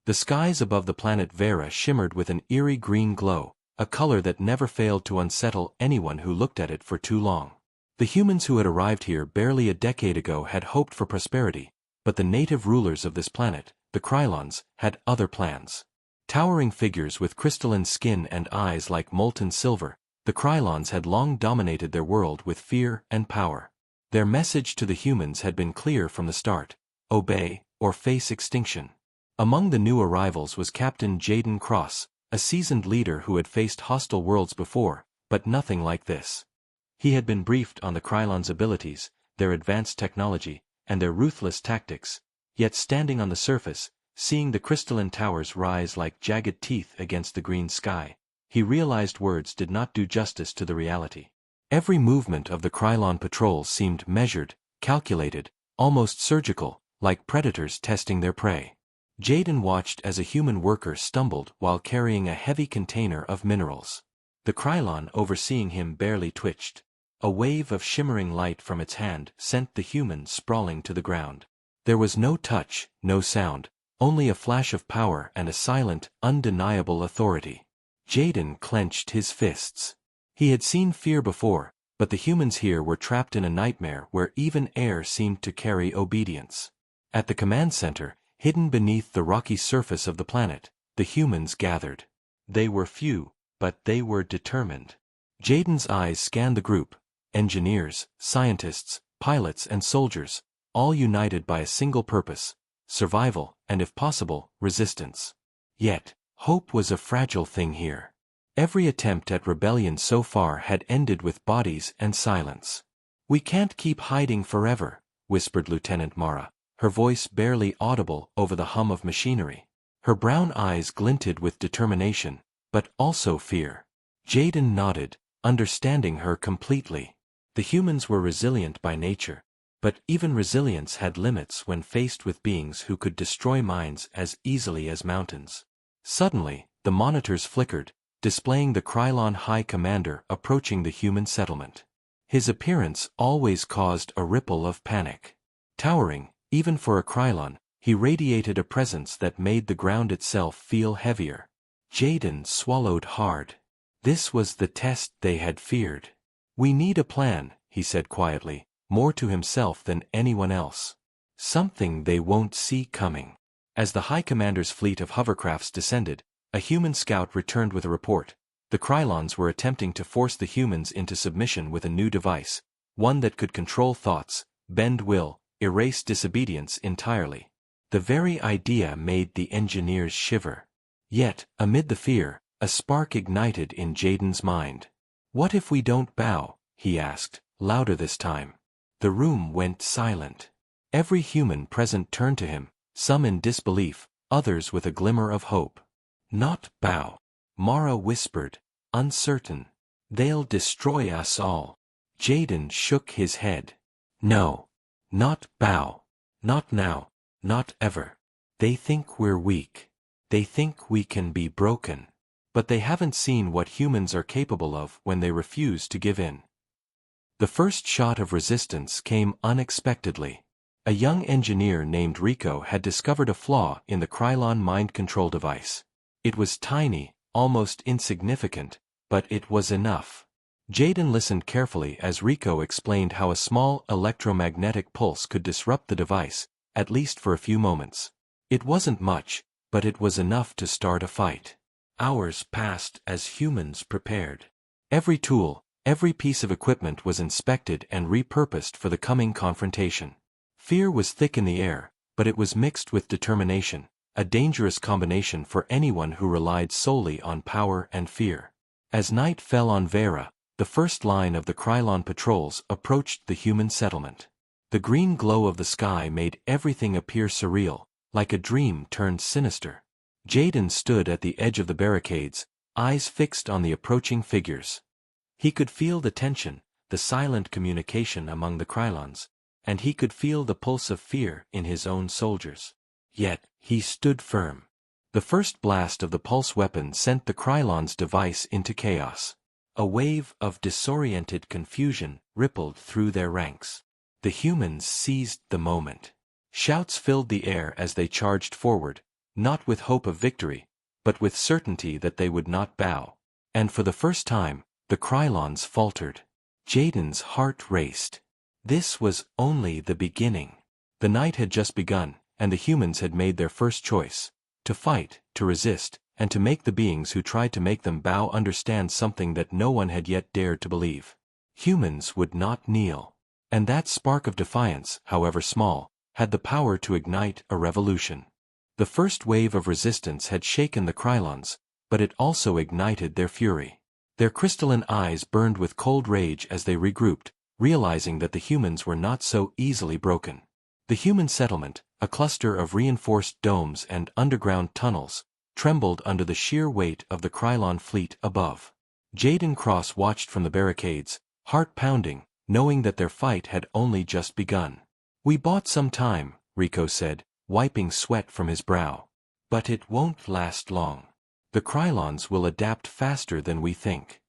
The skies above the planet Vera shimmered with an eerie green glow, a color that never failed to unsettle anyone who looked at it for too long. The humans who had arrived here barely a decade ago had hoped for prosperity, but the native rulers of this planet, the Krylons, had other plans. Towering figures with crystalline skin and eyes like molten silver, the Krylons had long dominated their world with fear and power. Their message to the humans had been clear from the start: obey, or face extinction. Among the new arrivals was Captain Jaden Cross, a seasoned leader who had faced hostile worlds before, but nothing like this. He had been briefed on the Krylons' abilities, their advanced technology, and their ruthless tactics, yet standing on the surface, seeing the crystalline towers rise like jagged teeth against the green sky, he realized words did not do justice to the reality. Every movement of the Krylon patrols seemed measured, calculated, almost surgical, like predators testing their prey. Jaden watched as a human worker stumbled while carrying a heavy container of minerals. The Krylon overseeing him barely twitched. A wave of shimmering light from its hand sent the human sprawling to the ground. There was no touch, no sound, only a flash of power and a silent, undeniable authority. Jaden clenched his fists. He had seen fear before, but the humans here were trapped in a nightmare where even air seemed to carry obedience. At the command center, hidden beneath the rocky surface of the planet, the humans gathered. They were few, but they were determined. Jaden's eyes scanned the group: engineers, scientists, pilots and soldiers, all united by a single purpose: survival, and if possible, resistance. Yet, hope was a fragile thing here. Every attempt at rebellion so far had ended with bodies and silence. "We can't keep hiding forever," whispered Lieutenant Mara, her voice barely audible over the hum of machinery. Her brown eyes glinted with determination, but also fear. Jaden nodded, understanding her completely. The humans were resilient by nature, but even resilience had limits when faced with beings who could destroy minds as easily as mountains. Suddenly, the monitors flickered, displaying the Krylon High Commander approaching the human settlement. His appearance always caused a ripple of panic. Towering, even for a Krylon, he radiated a presence that made the ground itself feel heavier. Jaden swallowed hard. This was the test they had feared. "We need a plan," he said quietly, more to himself than anyone else. "Something they won't see coming." As the High Commander's fleet of hovercrafts descended, a human scout returned with a report. The Krylons were attempting to force the humans into submission with a new device, one that could control thoughts, bend will, erase disobedience entirely. The very idea made the engineers shiver. Yet, amid the fear, a spark ignited in Jaden's mind. "What if we don't bow?" he asked, louder this time. The room went silent. Every human present turned to him, some in disbelief, others with a glimmer of hope. "Not bow," Mara whispered, uncertain. "They'll destroy us all." Jaden shook his head. "No. Not bow. Not now. Not ever. They think we're weak. They think we can be broken. But they haven't seen what humans are capable of when they refuse to give in." The first shot of resistance came unexpectedly. A young engineer named Rico had discovered a flaw in the Krylon mind control device. It was tiny, almost insignificant, but it was enough. Jaden listened carefully as Rico explained how a small electromagnetic pulse could disrupt the device, at least for a few moments. It wasn't much, but it was enough to start a fight. Hours passed as humans prepared. Every tool, every piece of equipment was inspected and repurposed for the coming confrontation. Fear was thick in the air, but it was mixed with determination, a dangerous combination for anyone who relied solely on power and fear. As night fell on Vera, the first line of the Krylon patrols approached the human settlement. The green glow of the sky made everything appear surreal, like a dream turned sinister. Jaden stood at the edge of the barricades, eyes fixed on the approaching figures. He could feel the tension, the silent communication among the Krylons, and he could feel the pulse of fear in his own soldiers. Yet, he stood firm. The first blast of the pulse weapon sent the Krylons' device into chaos. A wave of disoriented confusion rippled through their ranks. The humans seized the moment. Shouts filled the air as they charged forward, not with hope of victory, but with certainty that they would not bow. And for the first time, the Krylons faltered. Jaden's heart raced. This was only the beginning. The night had just begun, and the humans had made their first choice: to fight, to resist, and to make the beings who tried to make them bow understand something that no one had yet dared to believe. Humans would not kneel. And that spark of defiance, however small, had the power to ignite a revolution. The first wave of resistance had shaken the Krylons, but it also ignited their fury. Their crystalline eyes burned with cold rage as they regrouped, realizing that the humans were not so easily broken. The human settlement, a cluster of reinforced domes and underground tunnels, trembled under the sheer weight of the Krylon fleet above. Jaden Cross watched from the barricades, heart pounding, knowing that their fight had only just begun. "We bought some time," Rico said, wiping sweat from his brow. "But it won't last long. The Krylons will adapt faster than we think."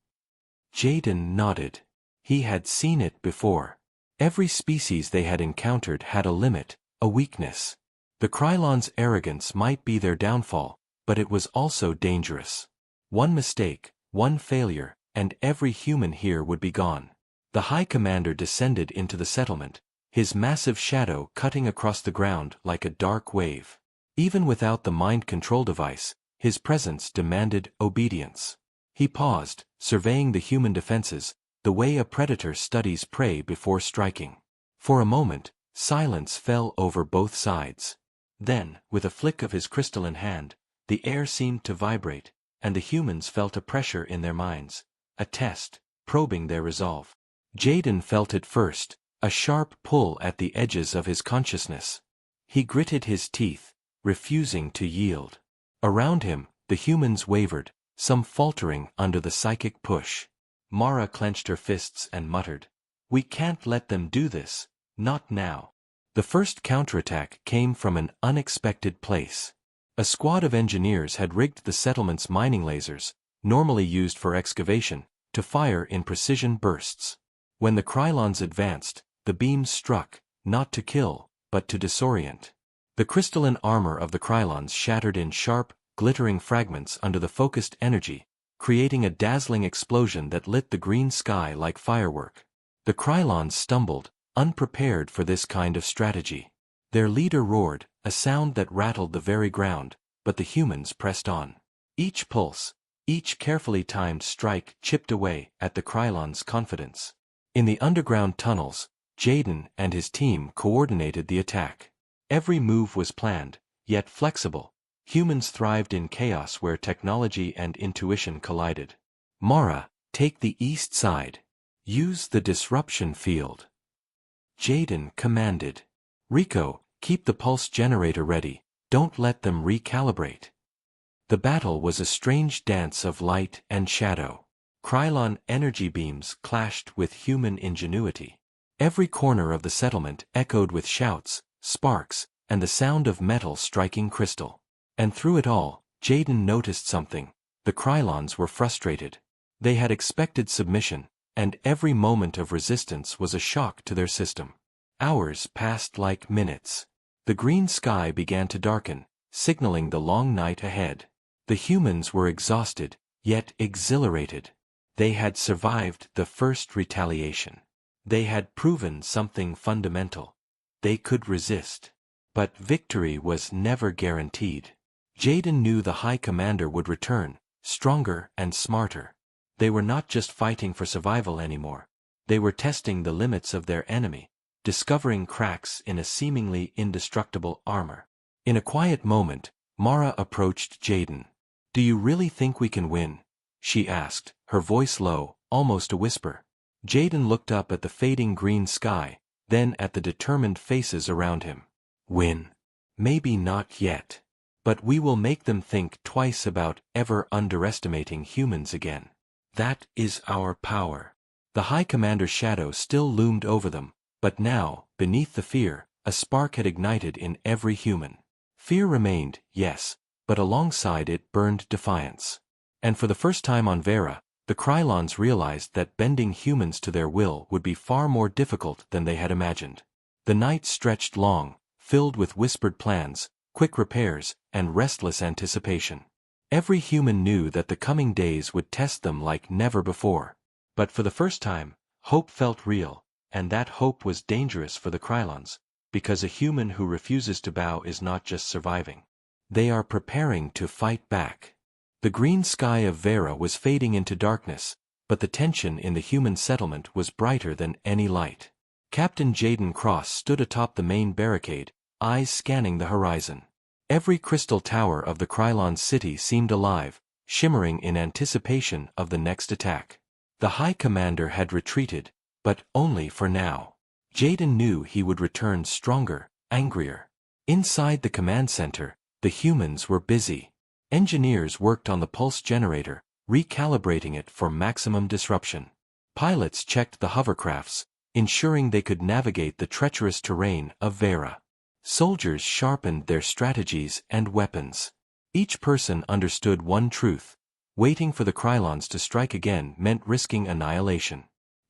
Jaden nodded. He had seen it before. Every species they had encountered had a limit, a weakness. The Krylons' arrogance might be their downfall, but it was also dangerous. One mistake, one failure, and every human here would be gone. The High Commander descended into the settlement, his massive shadow cutting across the ground like a dark wave. Even without the mind control device, his presence demanded obedience. He paused, surveying the human defenses, the way a predator studies prey before striking. For a moment, silence fell over both sides. Then, with a flick of his crystalline hand, the air seemed to vibrate, and the humans felt a pressure in their minds, a test, probing their resolve. Jaden felt it first, a sharp pull at the edges of his consciousness. He gritted his teeth, refusing to yield. Around him, the humans wavered, some faltering under the psychic push. Mara clenched her fists and muttered, "We can't let them do this, not now." The first counterattack came from an unexpected place. A squad of engineers had rigged the settlement's mining lasers, normally used for excavation, to fire in precision bursts. When the Krylons advanced, the beams struck, not to kill, but to disorient. The crystalline armor of the Krylons shattered in sharp, glittering fragments under the focused energy, creating a dazzling explosion that lit the green sky like firework. The Krylons stumbled, unprepared for this kind of strategy. Their leader roared, a sound that rattled the very ground, but the humans pressed on. Each pulse, each carefully timed strike chipped away at the Krylons' confidence. In the underground tunnels, Jaden and his team coordinated the attack. Every move was planned, yet flexible. Humans thrived in chaos where technology and intuition collided. "Mara, take the east side. Use the disruption field." Jaden commanded. "Rico, keep the pulse generator ready, don't let them recalibrate." The battle was a strange dance of light and shadow. Krylon energy beams clashed with human ingenuity. Every corner of the settlement echoed with shouts, sparks, and the sound of metal striking crystal. And through it all, Jaden noticed something: the Krylons were frustrated. They had expected submission, and every moment of resistance was a shock to their system. Hours passed like minutes. The green sky began to darken, signaling the long night ahead. The humans were exhausted, yet exhilarated. They had survived the first retaliation. They had proven something fundamental. They could resist. But victory was never guaranteed. Jaden knew the High Commander would return, stronger and smarter. They were not just fighting for survival anymore. They were testing the limits of their enemy, discovering cracks in a seemingly indestructible armor. In a quiet moment, Mara approached Jaden. "Do you really think we can win?" she asked, her voice low, almost a whisper. Jaden looked up at the fading green sky, then at the determined faces around him. "Win? Maybe not yet. But we will make them think twice about ever underestimating humans again. That is our power." The High Commander's shadow still loomed over them, but now, beneath the fear, a spark had ignited in every human. Fear remained, yes, but alongside it burned defiance. And for the first time on Vera, the Krylons realized that bending humans to their will would be far more difficult than they had imagined. The night stretched long, filled with whispered plans, quick repairs, and restless anticipation. Every human knew that the coming days would test them like never before. But for the first time, hope felt real, and that hope was dangerous for the Krylons, because a human who refuses to bow is not just surviving. They are preparing to fight back. The green sky of Vera was fading into darkness, but the tension in the human settlement was brighter than any light. Captain Jaden Cross stood atop the main barricade, eyes scanning the horizon. Every crystal tower of the Krylon city seemed alive, shimmering in anticipation of the next attack. The High Commander had retreated, but only for now. Jaden knew he would return stronger, angrier. Inside the command center, the humans were busy. Engineers worked on the pulse generator, recalibrating it for maximum disruption. Pilots checked the hovercrafts, ensuring they could navigate the treacherous terrain of Vera. Soldiers sharpened their strategies and weapons. Each person understood one truth: waiting for the Krylons to strike again meant risking annihilation.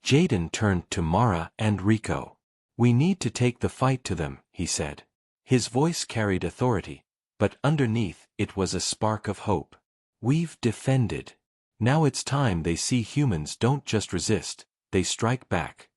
Jaden turned to Mara and Rico. "We need to take the fight to them," he said. His voice carried authority, but underneath it was a spark of hope. "We've defended. Now it's time they see humans don't just resist, they strike back."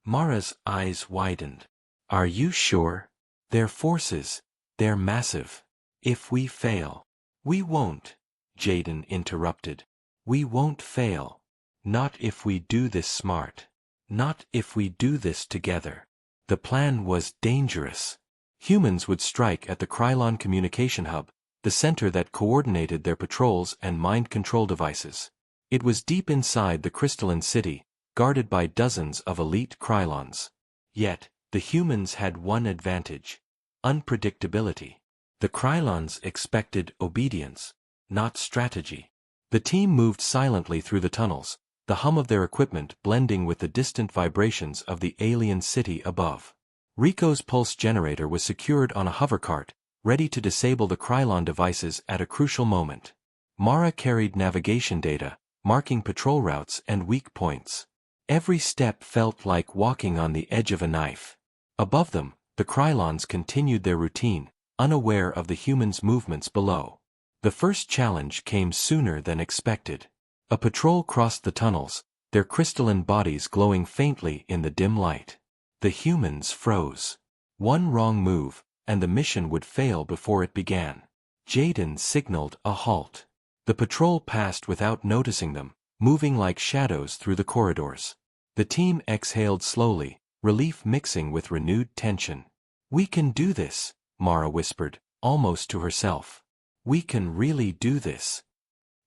Mara's eyes widened. "Are you sure? Their forces, they're massive. If we fail..." "We won't," Jaden interrupted. "We won't fail. Not if we do this smart. Not if we do this together." The plan was dangerous. Humans would strike at the Krylon communication hub, the center that coordinated their patrols and mind control devices. It was deep inside the crystalline city, guarded by dozens of elite Krylons. Yet, the humans had one advantage: unpredictability. The Krylons expected obedience, not strategy. The team moved silently through the tunnels, the hum of their equipment blending with the distant vibrations of the alien city above. Rico's pulse generator was secured on a hovercart, ready to disable the Krylon devices at a crucial moment. Mara carried navigation data, marking patrol routes and weak points. Every step felt like walking on the edge of a knife. Above them, the Krylons continued their routine, unaware of the humans' movements below. The first challenge came sooner than expected. A patrol crossed the tunnels, their crystalline bodies glowing faintly in the dim light. The humans froze. One wrong move, and the mission would fail before it began. Jaden signaled a halt. The patrol passed without noticing them, moving like shadows through the corridors. The team exhaled slowly, relief mixing with renewed tension. "We can do this," Mara whispered, almost to herself. "We can really do this."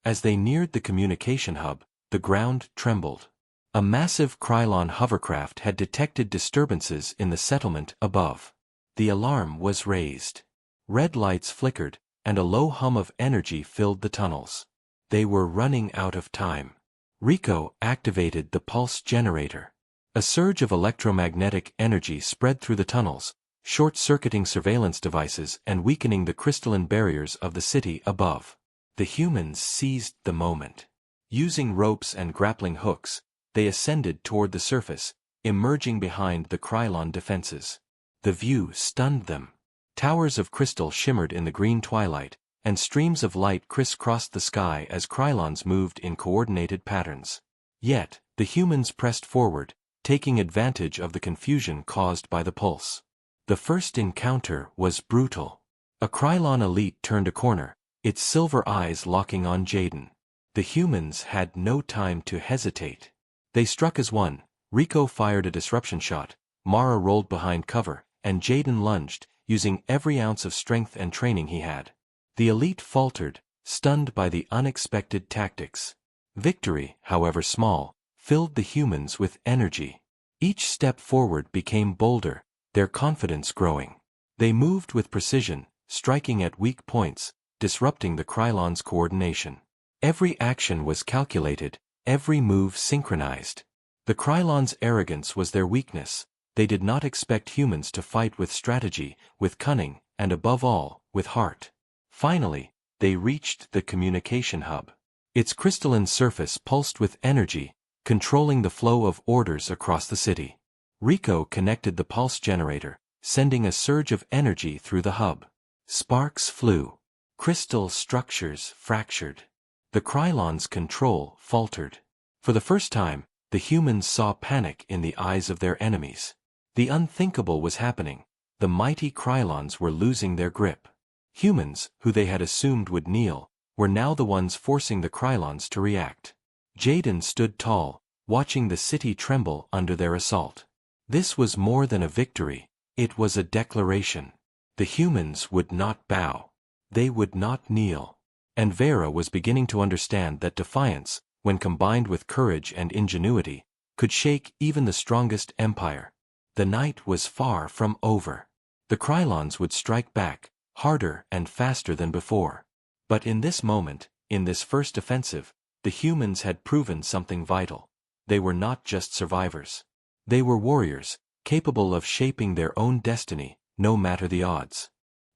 As they neared the communication hub, the ground trembled. A massive Krylon hovercraft had detected disturbances in the settlement above. The alarm was raised. Red lights flickered, and a low hum of energy filled the tunnels. They were running out of time. Rico activated the pulse generator. A surge of electromagnetic energy spread through the tunnels, short-circuiting surveillance devices and weakening the crystalline barriers of the city above. The humans seized the moment. Using ropes and grappling hooks, they ascended toward the surface, emerging behind the Krylon defenses. The view stunned them. Towers of crystal shimmered in the green twilight, and streams of light crisscrossed the sky as Krylons moved in coordinated patterns. Yet, the humans pressed forward, taking advantage of the confusion caused by the pulse. The first encounter was brutal. A Krylon elite turned a corner, its silver eyes locking on Jaden. The humans had no time to hesitate. They struck as one. Rico fired a disruption shot, Mara rolled behind cover, and Jaden lunged, using every ounce of strength and training he had. The elite faltered, stunned by the unexpected tactics. Victory, however small, filled the humans with energy. Each step forward became bolder, their confidence growing. They moved with precision, striking at weak points, disrupting the Krylon's coordination. Every action was calculated, every move synchronized. The Krylon's arrogance was their weakness. They did not expect humans to fight with strategy, with cunning, and above all, with heart. Finally, they reached the communication hub. Its crystalline surface pulsed with energy, controlling the flow of orders across the city. Rico connected the pulse generator, sending a surge of energy through the hub. Sparks flew. Crystal structures fractured. The Krylons' control faltered. For the first time, the humans saw panic in the eyes of their enemies. The unthinkable was happening. The mighty Krylons were losing their grip. Humans, who they had assumed would kneel, were now the ones forcing the Krylons to react. Jaden stood tall, watching the city tremble under their assault. This was more than a victory, it was a declaration. The humans would not bow. They would not kneel. And Vera was beginning to understand that defiance, when combined with courage and ingenuity, could shake even the strongest empire. The night was far from over. The Krylons would strike back, harder and faster than before. But in this moment, in this first offensive, the humans had proven something vital. They were not just survivors. They were warriors, capable of shaping their own destiny, no matter the odds.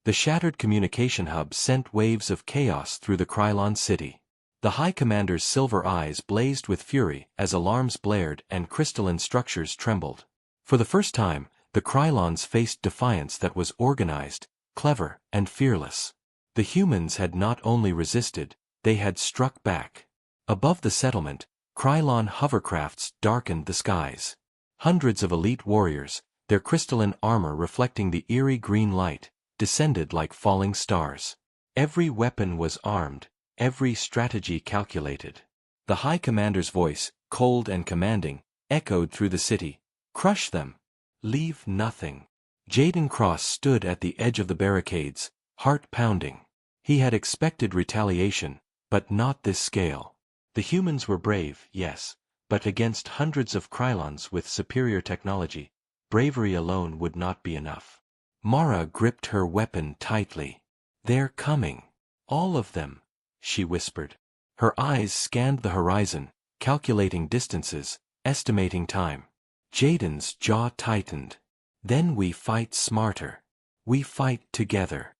The shattered communication hub sent waves of chaos through the Krylon city. The High Commander's silver eyes blazed with fury as alarms blared and crystalline structures trembled. For the first time, the Krylons faced defiance that was organized, clever, and fearless. The humans had not only resisted, they had struck back. Above the settlement, Krylon hovercrafts darkened the skies. Hundreds of elite warriors, their crystalline armor reflecting the eerie green light, descended like falling stars. Every weapon was armed, every strategy calculated. The High Commander's voice, cold and commanding, echoed through the city. Crush them. Leave nothing. Jaden Cross stood at the edge of the barricades, heart pounding. He had expected retaliation, but not this scale. The humans were brave, yes, but against hundreds of Krylons with superior technology, bravery alone would not be enough. Mara gripped her weapon tightly. They're coming. All of them, she whispered. Her eyes scanned the horizon, calculating distances, estimating time. Jaden's jaw tightened. Then we fight smarter. We fight together.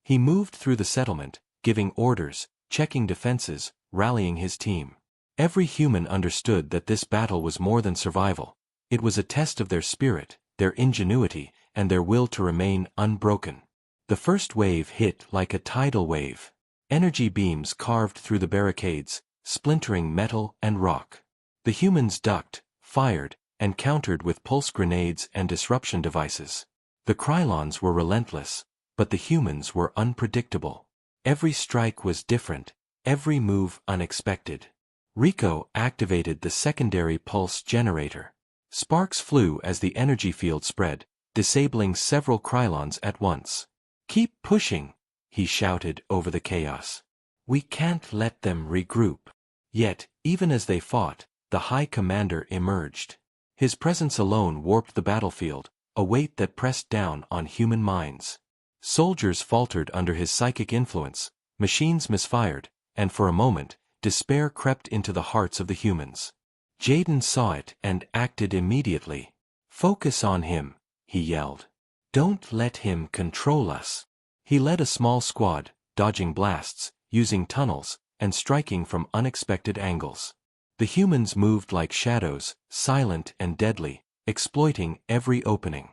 He moved through the settlement, giving orders, checking defenses, rallying his team. Every human understood that this battle was more than survival. It was a test of their spirit, their ingenuity, and their will to remain unbroken. The first wave hit like a tidal wave. Energy beams carved through the barricades, splintering metal and rock. The humans ducked, fired, and countered with pulse grenades and disruption devices. The Krylons were relentless, but the humans were unpredictable. Every strike was different, every move unexpected. Rico activated the secondary pulse generator. Sparks flew as the energy field spread, disabling several Krylons at once. Keep pushing, he shouted over the chaos. We can't let them regroup. Yet, even as they fought, the High Commander emerged. His presence alone warped the battlefield, a weight that pressed down on human minds. Soldiers faltered under his psychic influence, machines misfired, and for a moment, despair crept into the hearts of the humans. Jaden saw it and acted immediately. Focus on him, he yelled. Don't let him control us. He led a small squad, dodging blasts, using tunnels, and striking from unexpected angles. The humans moved like shadows, silent and deadly, exploiting every opening.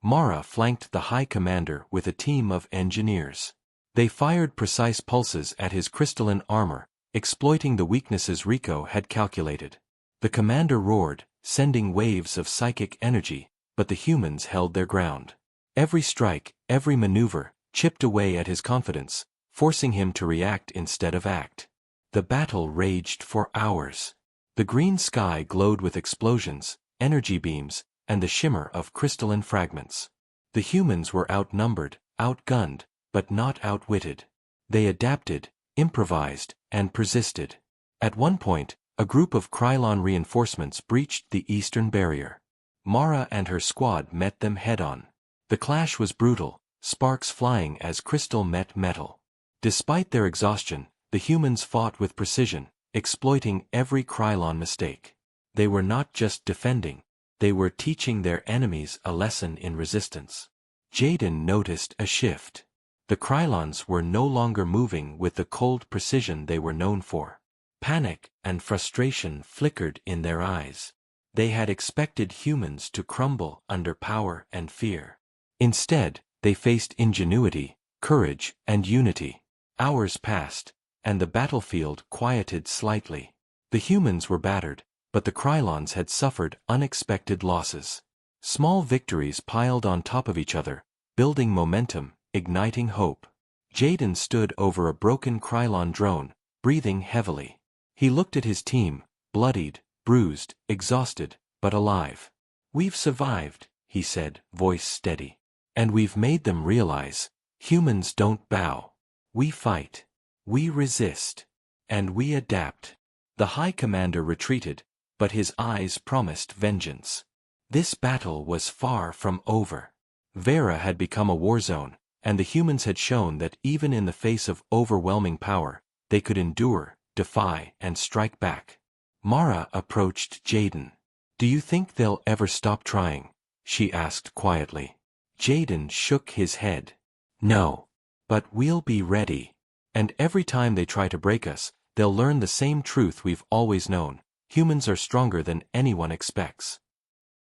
Mara flanked the High Commander with a team of engineers. They fired precise pulses at his crystalline armor, exploiting the weaknesses Rico had calculated. The commander roared, sending waves of psychic energy, but the humans held their ground. Every strike, every maneuver, chipped away at his confidence, forcing him to react instead of act. The battle raged for hours. The green sky glowed with explosions, energy beams, and the shimmer of crystalline fragments. The humans were outnumbered, outgunned, but not outwitted. They adapted, improvised, and persisted. At one point, a group of Krylon reinforcements breached the eastern barrier. Mara and her squad met them head-on. The clash was brutal, sparks flying as crystal met metal. Despite their exhaustion, the humans fought with precision, exploiting every Krylon mistake. They were not just defending, they were teaching their enemies a lesson in resistance. Jaden noticed a shift. The Krylons were no longer moving with the cold precision they were known for. Panic and frustration flickered in their eyes. They had expected humans to crumble under power and fear. Instead, they faced ingenuity, courage, and unity. Hours passed, and the battlefield quieted slightly. The humans were battered, but the Krylons had suffered unexpected losses. Small victories piled on top of each other, building momentum, igniting hope. Jaden stood over a broken Krylon drone, breathing heavily. He looked at his team, bloodied, bruised, exhausted, but alive. "We've survived," he said, voice steady. "And we've made them realize, humans don't bow. We fight. We resist. And we adapt." The High Commander retreated, but his eyes promised vengeance. This battle was far from over. Vera had become a war zone, and the humans had shown that even in the face of overwhelming power, they could endure, defy, and strike back. Mara approached Jaden. "Do you think they'll ever stop trying?" she asked quietly. Jaden shook his head. "No. But we'll be ready. And every time they try to break us, they'll learn the same truth we've always known: humans are stronger than anyone expects."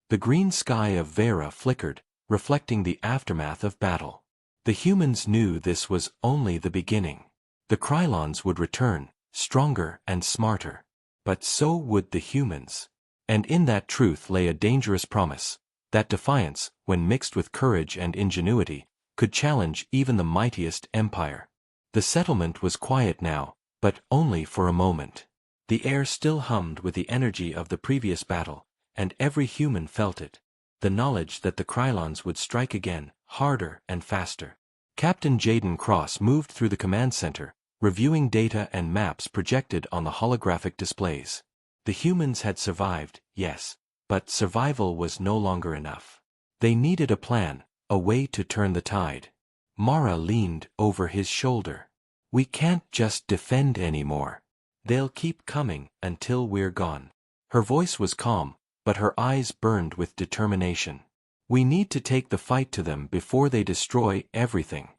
The green sky of Vera flickered, reflecting the aftermath of battle. The humans knew this was only the beginning. The Krylons would return, stronger and smarter. But so would the humans. And in that truth lay a dangerous promise, that defiance, when mixed with courage and ingenuity, could challenge even the mightiest empire. The settlement was quiet now, but only for a moment. The air still hummed with the energy of the previous battle, and every human felt it. The knowledge that the Krylons would strike again, harder and faster. Captain Jaden Cross moved through the command center, reviewing data and maps projected on the holographic displays. The humans had survived, yes, but survival was no longer enough. They needed a plan, a way to turn the tide. Mara leaned over his shoulder. "We can't just defend anymore. They'll keep coming until we're gone." Her voice was calm, but her eyes burned with determination. "We need to take the fight to them before they destroy everything."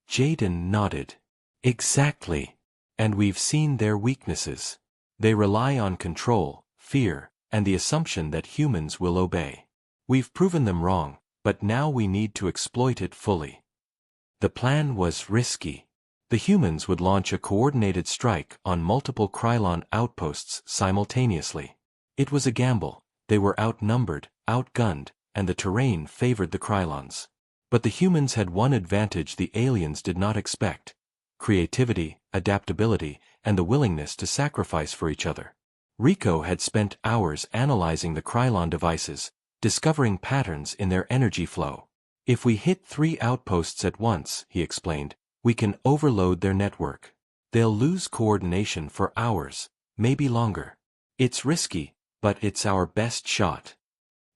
Jaden nodded. "Exactly. And we've seen their weaknesses. They rely on control, fear, and the assumption that humans will obey. We've proven them wrong, but now we need to exploit it fully." The plan was risky. The humans would launch a coordinated strike on multiple Krylon outposts simultaneously. It was a gamble. They were outnumbered, outgunned, and the terrain favored the Krylons. But the humans had one advantage the aliens did not expect: creativity, adaptability, and the willingness to sacrifice for each other. Rico had spent hours analyzing the Krylon devices, discovering patterns in their energy flow. "If we hit 3 outposts at once," he explained, "we can overload their network. They'll lose coordination for hours, maybe longer. It's risky, but it's our best shot."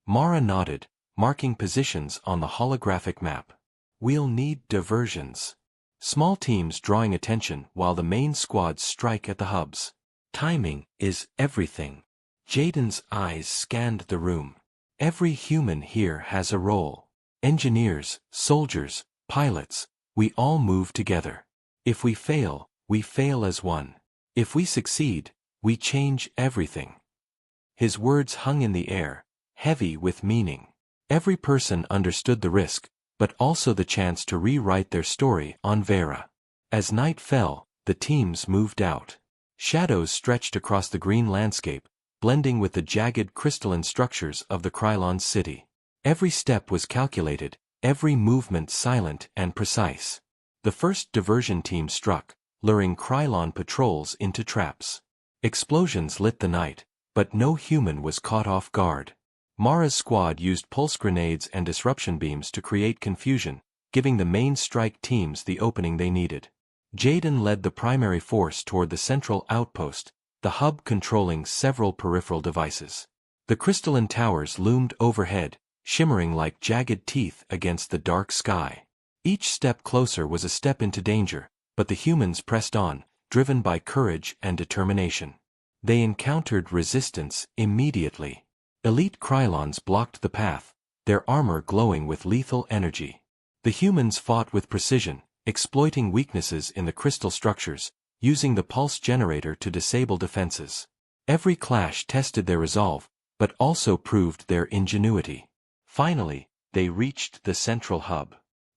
Mara nodded, marking positions on the holographic map. "We'll need diversions. Small teams drawing attention while the main squads strike at the hubs. Timing is everything." Jaden's eyes scanned the room. "Every human here has a role. Engineers, soldiers, pilots, we all move together. If we fail as one. If we succeed, we change everything." His words hung in the air, heavy with meaning. Every person understood the risk, but also the chance to rewrite their story on Vera. As night fell, the teams moved out. Shadows stretched across the green landscape, blending with the jagged crystalline structures of the Krylon city. Every step was calculated, every movement silent and precise. The first diversion team struck, luring Krylon patrols into traps. Explosions lit the night, but no human was caught off guard. Mara's squad used pulse grenades and disruption beams to create confusion, giving the main strike teams the opening they needed. Jaden led the primary force toward the central outpost, the hub controlling several peripheral devices. The crystalline towers loomed overhead, shimmering like jagged teeth against the dark sky. Each step closer was a step into danger, but the humans pressed on, driven by courage and determination. They encountered resistance immediately. Elite Krylons blocked the path, their armor glowing with lethal energy. The humans fought with precision, exploiting weaknesses in the crystal structures, using the pulse generator to disable defenses. Every clash tested their resolve, but also proved their ingenuity. Finally, they reached the central hub.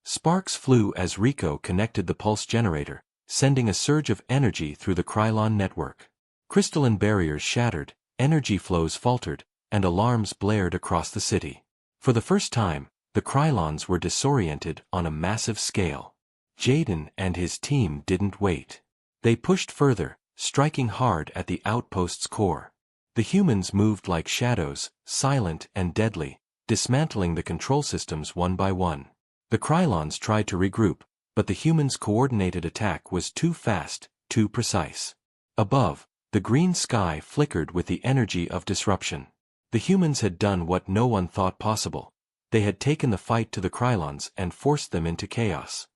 Sparks flew as Rico connected the pulse generator, sending a surge of energy through the Krylon network. Crystalline barriers shattered, energy flows faltered, and alarms blared across the city. For the first time, the Krylons were disoriented on a massive scale. Jaden and his team didn't wait. They pushed further, striking hard at the outpost's core. The humans moved like shadows, silent and deadly, dismantling the control systems one by one. The Krylons tried to regroup, but the humans' coordinated attack was too fast, too precise. Above, the green sky flickered with the energy of disruption. The humans had done what no one thought possible. They had taken the fight to the Krylons and forced them into chaos.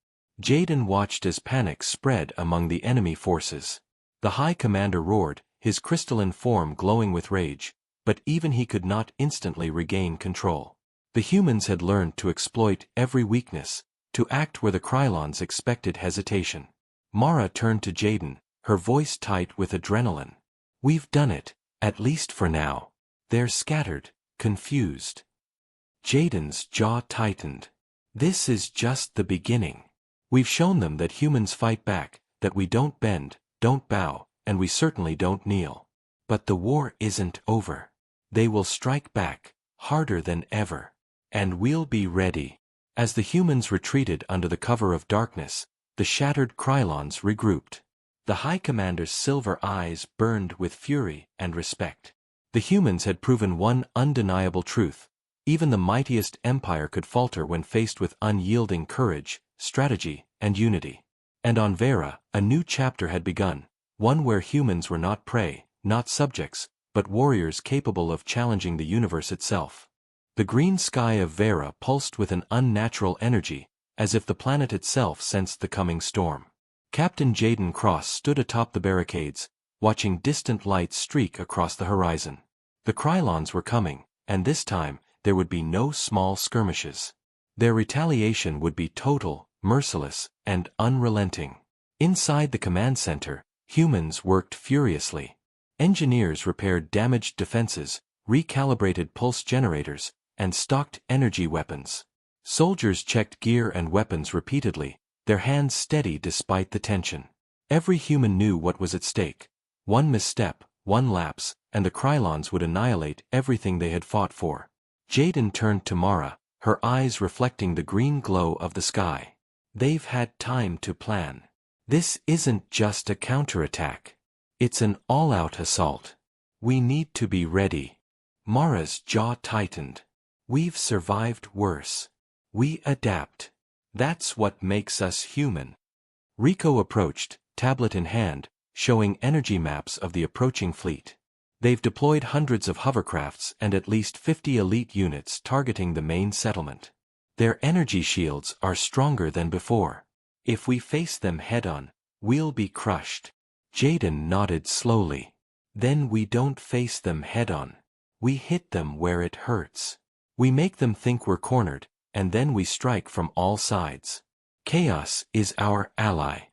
Jaden watched as panic spread among the enemy forces. The High Commander roared, his crystalline form glowing with rage, but even he could not instantly regain control. The humans had learned to exploit every weakness, to act where the Krylons expected hesitation. Mara turned to Jaden, her voice tight with adrenaline. "We've done it, at least for now." "They're scattered, confused." Jaden's jaw tightened. "This is just the beginning. We've shown them that humans fight back, that we don't bend, don't bow, and we certainly don't kneel. But the war isn't over. They will strike back, harder than ever. And we'll be ready." As the humans retreated under the cover of darkness, the shattered Krylons regrouped. The High Commander's silver eyes burned with fury and respect. The humans had proven one undeniable truth. Even the mightiest empire could falter when faced with unyielding courage, strategy, and unity. And on Vera, a new chapter had begun, one where humans were not prey, not subjects, but warriors capable of challenging the universe itself. The green sky of Vera pulsed with an unnatural energy, as if the planet itself sensed the coming storm. Captain Jaden Cross stood atop the barricades, watching distant lights streak across the horizon. The Krylons were coming, and this time, there would be no small skirmishes. Their retaliation would be total, merciless, and unrelenting. Inside the command center, humans worked furiously. Engineers repaired damaged defenses, recalibrated pulse generators, and stocked energy weapons. Soldiers checked gear and weapons repeatedly, their hands steady despite the tension. Every human knew what was at stake. One misstep, one lapse, and the Krylons would annihilate everything they had fought for. Jaden turned to Mara, her eyes reflecting the green glow of the sky. "They've had time to plan. This isn't just a counterattack. It's an all-out assault. We need to be ready." Mara's jaw tightened. "We've survived worse. We adapt. That's what makes us human." Rico approached, tablet in hand, showing energy maps of the approaching fleet. They've deployed hundreds of hovercrafts and at least 50 elite units targeting the main settlement. Their energy shields are stronger than before. If we face them head-on, we'll be crushed. Jaden nodded slowly. "Then we don't face them head-on. We hit them where it hurts. We make them think we're cornered, and then we strike from all sides. Chaos is our ally."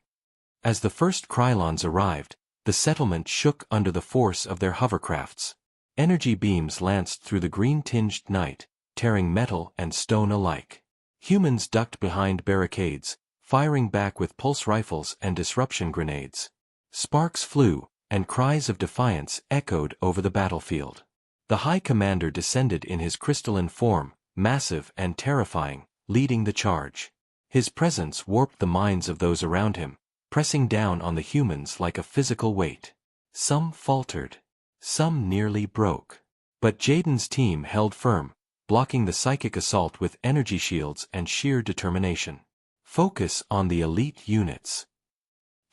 As the first Krylons arrived, the settlement shook under the force of their hovercrafts. Energy beams lanced through the green-tinged night, tearing metal and stone alike. Humans ducked behind barricades, firing back with pulse rifles and disruption grenades. Sparks flew, and cries of defiance echoed over the battlefield. The High Commander descended in his crystalline form, massive and terrifying, leading the charge. His presence warped the minds of those around him, pressing down on the humans like a physical weight. Some faltered. Some nearly broke. But Jaden's team held firm, blocking the psychic assault with energy shields and sheer determination. "Focus on the elite units,"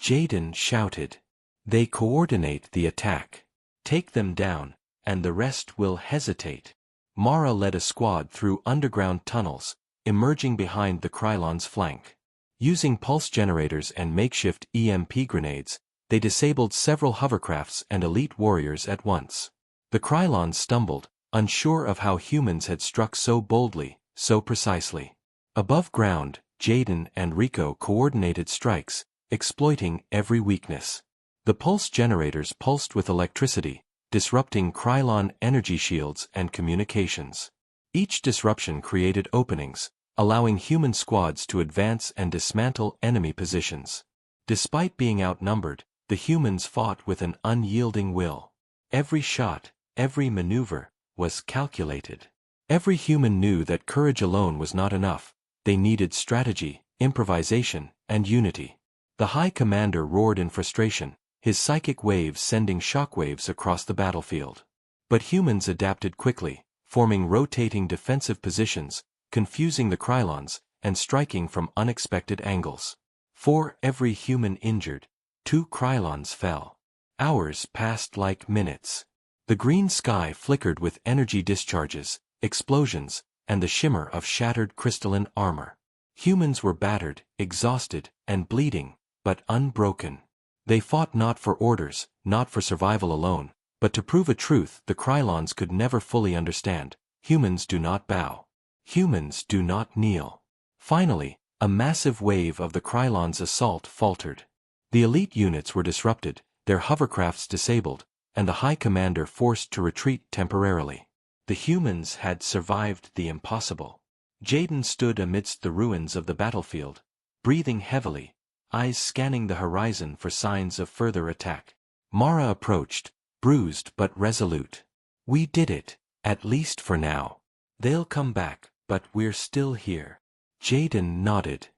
Jaden shouted. "They coordinate the attack. Take them down, and the rest will hesitate." Mara led a squad through underground tunnels, emerging behind the Krylon's flank. Using pulse generators and makeshift EMP grenades, they disabled several hovercrafts and elite warriors at once. The Krylons stumbled, unsure of how humans had struck so boldly, so precisely. Above ground, Jaden and Rico coordinated strikes, exploiting every weakness. The pulse generators pulsed with electricity, disrupting Krylon energy shields and communications. Each disruption created openings, allowing human squads to advance and dismantle enemy positions. Despite being outnumbered, the humans fought with an unyielding will. Every shot, every maneuver, was calculated. Every human knew that courage alone was not enough. They needed strategy, improvisation, and unity. The High Commander roared in frustration, his psychic waves sending shockwaves across the battlefield. But humans adapted quickly, forming rotating defensive positions, confusing the Krylons, and striking from unexpected angles. For every human injured, 2 Krylons fell. Hours passed like minutes. The green sky flickered with energy discharges, explosions, and the shimmer of shattered crystalline armor. Humans were battered, exhausted, and bleeding, but unbroken. They fought not for orders, not for survival alone, but to prove a truth the Krylons could never fully understand. Humans do not bow. Humans do not kneel. Finally, a massive wave of the Krylons' assault faltered. The elite units were disrupted, their hovercrafts disabled, and the High Commander forced to retreat temporarily. The humans had survived the impossible. Jaden stood amidst the ruins of the battlefield, breathing heavily, eyes scanning the horizon for signs of further attack. Mara approached, bruised but resolute. "We did it, at least for now. They'll come back, but we're still here." Jaden nodded.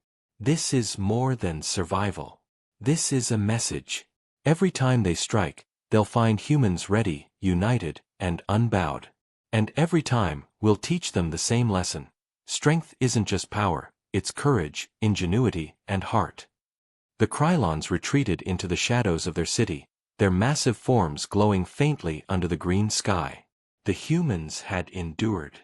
"This is more than survival. This is a message. Every time they strike, they'll find humans ready, united, and unbowed. And every time, we'll teach them the same lesson. Strength isn't just power, it's courage, ingenuity, and heart." The Krylons retreated into the shadows of their city, their massive forms glowing faintly under the green sky. The humans had endured.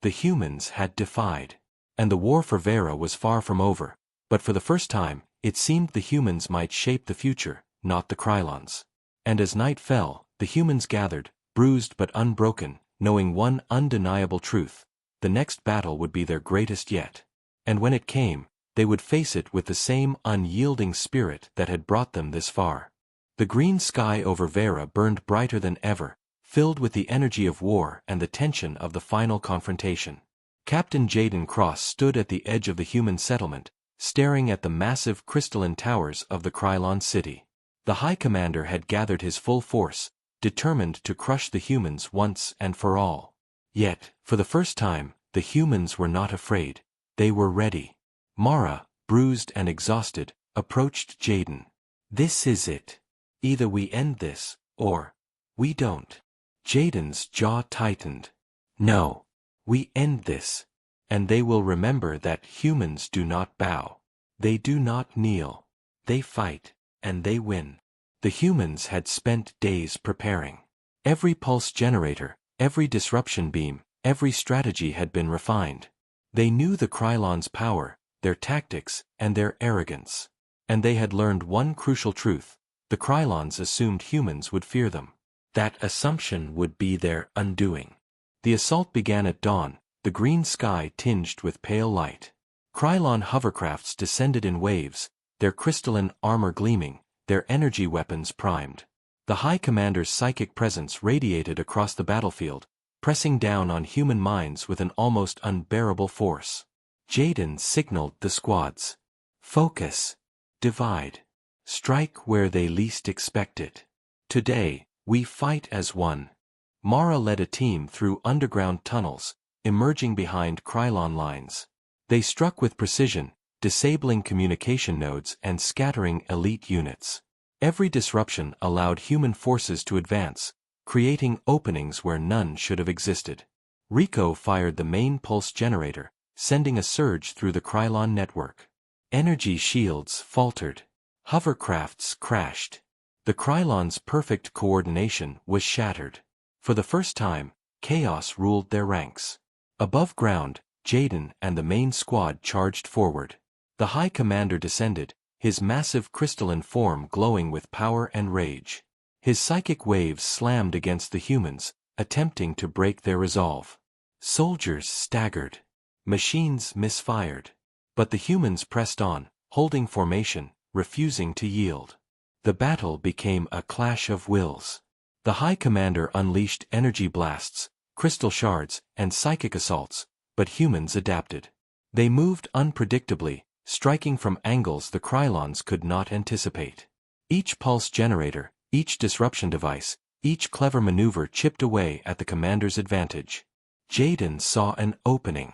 The humans had defied. And the war for Vera was far from over, but for the first time, it seemed the humans might shape the future, not the Krylons. And as night fell, the humans gathered, bruised but unbroken, knowing one undeniable truth: the next battle would be their greatest yet. And when it came, they would face it with the same unyielding spirit that had brought them this far. The green sky over Vera burned brighter than ever, filled with the energy of war and the tension of the final confrontation. Captain Jaden Cross stood at the edge of the human settlement, staring at the massive crystalline towers of the Krylon city. The High Commander had gathered his full force, determined to crush the humans once and for all. Yet, for the first time, the humans were not afraid. They were ready. Mara, bruised and exhausted, approached Jaden. "This is it. Either we end this, or we don't." Jaden's jaw tightened. "No. We end this. And they will remember that humans do not bow. They do not kneel. They fight, and they win." The humans had spent days preparing. Every pulse generator, every disruption beam, every strategy had been refined. They knew the Krylons' power, their tactics, and their arrogance. And they had learned one crucial truth: the Krylons assumed humans would fear them. That assumption would be their undoing. The assault began at dawn, the green sky tinged with pale light. Krylon hovercrafts descended in waves, their crystalline armor gleaming, their energy weapons primed. The High Commander's psychic presence radiated across the battlefield, pressing down on human minds with an almost unbearable force. Jaden signaled the squads. "Focus. Divide. Strike where they least expect it. Today, we fight as one." Mara led a team through underground tunnels, emerging behind Krylon lines. They struck with precision, disabling communication nodes and scattering elite units. Every disruption allowed human forces to advance, creating openings where none should have existed. Rico fired the main pulse generator, sending a surge through the Krylon network. Energy shields faltered. Hovercrafts crashed. The Krylons' perfect coordination was shattered. For the first time, chaos ruled their ranks. Above ground, Jaden and the main squad charged forward. The High Commander descended, his massive crystalline form glowing with power and rage. His psychic waves slammed against the humans, attempting to break their resolve. Soldiers staggered. Machines misfired. But the humans pressed on, holding formation, refusing to yield. The battle became a clash of wills. The High Commander unleashed energy blasts, crystal shards, and psychic assaults, but humans adapted. They moved unpredictably, striking from angles the Krylons could not anticipate. Each pulse generator, each disruption device, each clever maneuver chipped away at the commander's advantage. Jaden saw an opening.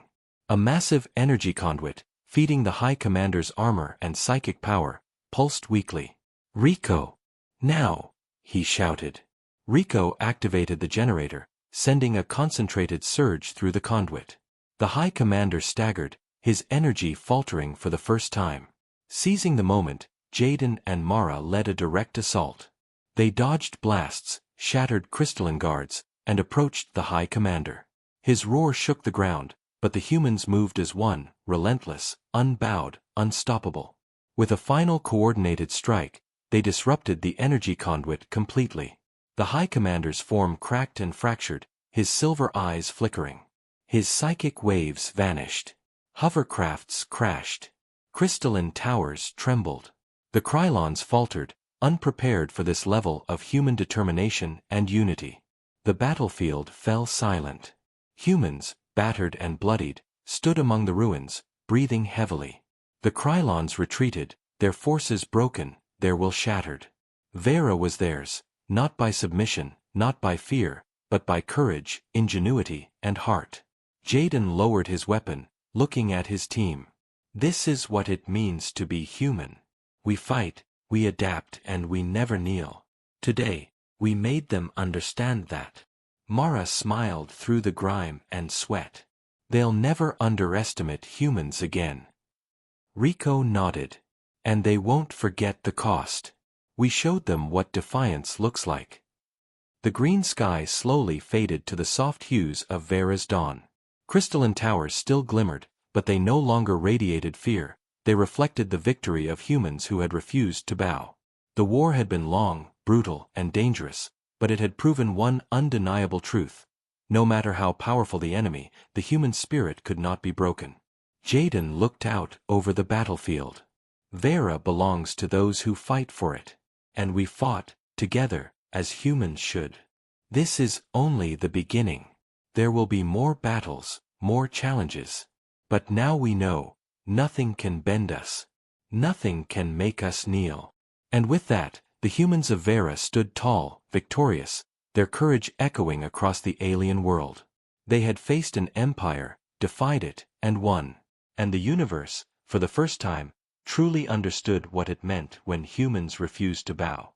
A massive energy conduit, feeding the High Commander's armor and psychic power, pulsed weakly. "Rico! Now!" he shouted. Rico activated the generator, sending a concentrated surge through the conduit. The High Commander staggered, his energy faltering for the first time. Seizing the moment, Jaden and Mara led a direct assault. They dodged blasts, shattered crystalline guards, and approached the High Commander. His roar shook the ground, but the humans moved as one, relentless, unbowed, unstoppable. With a final coordinated strike, they disrupted the energy conduit completely. The High Commander's form cracked and fractured, his silver eyes flickering. His psychic waves vanished. Hovercrafts crashed. Crystalline towers trembled. The Krylons faltered, unprepared for this level of human determination and unity. The battlefield fell silent. Humans, battered and bloodied, stood among the ruins, breathing heavily. The Krylons retreated, their forces broken, their will shattered. Vera was theirs, not by submission, not by fear, but by courage, ingenuity, and heart. Jaden lowered his weapon, looking at his team. "This is what it means to be human. We fight, we adapt, and we never kneel. Today, we made them understand that." Mara smiled through the grime and sweat. "They'll never underestimate humans again." Rico nodded. "And they won't forget the cost. We showed them what defiance looks like." The green sky slowly faded to the soft hues of Vera's dawn. Crystalline towers still glimmered, but they no longer radiated fear, they reflected the victory of humans who had refused to bow. The war had been long, brutal, and dangerous, but it had proven one undeniable truth. No matter how powerful the enemy, the human spirit could not be broken. Jaden looked out over the battlefield. "Vera belongs to those who fight for it. And we fought, together, as humans should. This is only the beginning. There will be more battles, more challenges. But now we know, nothing can bend us. Nothing can make us kneel." And with that, the humans of Vera stood tall, victorious, their courage echoing across the alien world. They had faced an empire, defied it, and won. And the universe, for the first time, truly understood what it meant when humans refused to bow.